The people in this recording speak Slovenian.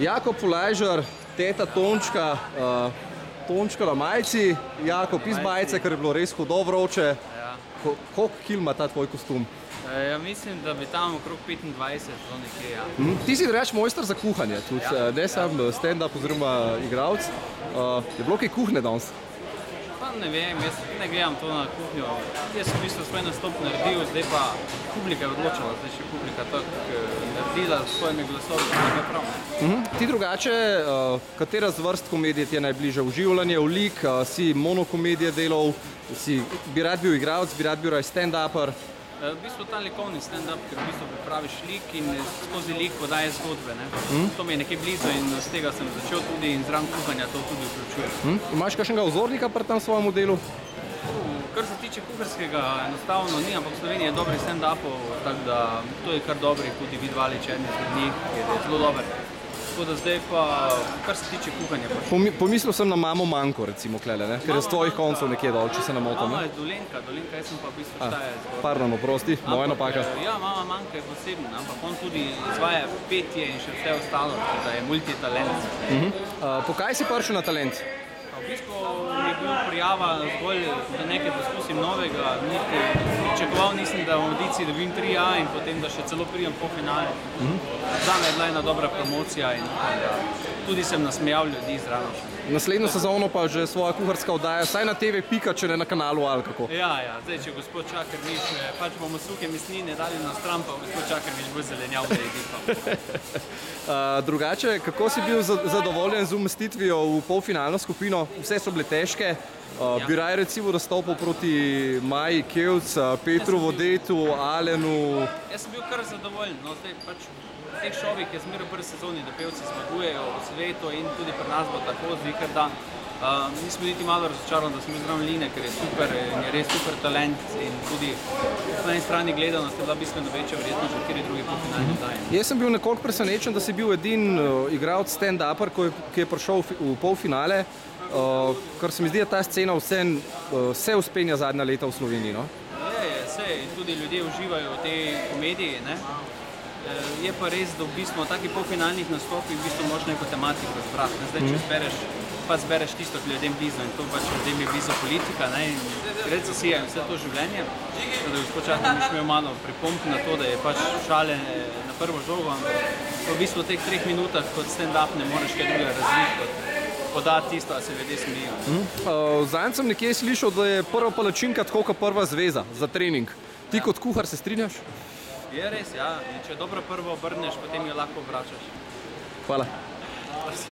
Jakob Polajžar, teta Tončka, Tončka na majici, Jakob iz majice, ker je bilo res hudo vroče. Koliko kil ima ta tvoj kostum? Ja, mislim, da bi tam okrog 25, to nekje, ja. Ti si reč mojster za kuhanje, tudi ne sam stand-up oziroma igralec. Je bilo kaj kuhne danes? Pa ne vem, jaz ne gledam to na kuhnjo. Jaz sem v bistvu svoj nastop naredil, zdaj pa publika je odločila, zdaj še publika tako naredila s svojimi glasovi, da je prav. Ti drugače, katera z vrst komedije ti je najbližja? Vživljanje, vlik, si monokomedije delal, bi rad bil igralec, bi rad bil stand-upper? V bistvu ta likovni stand-up, ker v bistvu pripraviš lik in skozi lik podaje zgodbe. To mi je nekaj blizu in z tega sem začel tudi in zraven kuhanja to tudi vključujem. Imaš kakšnega vzornika pri tem svojemu delu? Kar se tiče kuharskega, enostavno ni, ampak v Sloveniji je dobrih stand-upov, tako da to je kar dobrih, tudi Vidvalič eden izmed njih, ker je zelo dober. Tako da zdaj pa, kar se tiče kuhanja. Pomislil sem na Mamo Manko, recimo, klele, ker je z tvojih koncev nekje dol, če se ne motim. Mama je Dolenka, jaz sem pa v bistvu Štajer. Pardon, oprosti, moja napaka. Ja, Mama Manka je posebna, ampak on tudi izvaja petje in še vse ostalo, da je multitalent. Po kaj si prišel na talent? V bistvu mi je bil prijava zgolj, da nekaj poskusim novega, pričakoval nisem, da v audiciji dobim 3A in potem, da še celo prijem po finale. Zame je bila ena dobra promocija in tudi sem nasmejal ljudi zraven. Naslednjo sezono pa že svoja kuharska oddaja, saj na TV Pika, če ne na kanalu ali kako? Ja, zdaj, če gospod Čakarmiš, pač bomo suhe mesnine dali na stran, pa gospod Čakarmiš bo zelenjav, da jedi. Drugače, kako si bil zadovoljen z umestitvijo v polfinalno skupino? Vse so bile težke. Bi raje recimo nastopil proti Maji Kevc, Petru Vodetu, Alenu? Jaz sem bil kar zadovoljen. Zdaj pač v teh šovih je zmeraj v prvi sezoni, da pevci zmagujejo v svetu in tudi pri nas bo tako zvikar dan. Nismo niti malo razočarani, da smo zraven Line, ker je super in je res super talent in tudi na eni strani gledanost je bila bistveno večja verjetno že kateri drugi polfinalni oddaji. Jaz sem bil nekoliko presenečen, da si bil edin igralec stand-upper, ki je prišel v polfinale, ker se mi zdi, da ta scena vse uspenja zadnja leta v Sloveniji. Je, tudi ljudje uživajo v tej komediji. Je pa res, da v bistvu v takih polfinalnih nastopih v bistvu moraš neko tematiko zbrati. Zdaj, če zbereš tisto, ki ljudem blizu in to pač ljudem je blizu politika in gre za vse to življenje. Da je gospod Čakarmiš imel malo pripomb na to, da je pač šale na prvo žogo, ampak v bistvu v teh 3 minutah kot stand-up ne moreš kaj drugega razviti kot podati tisto, a se ljudje smejijo. Zadnjič sem nekje slišal, da je prva palačinka tako kot prva zveza za trening. Ti kot kuhar se strinjaš? Je res, ja. Če dobro prvo obrneš, potem jo lahko vračaš. Hvala.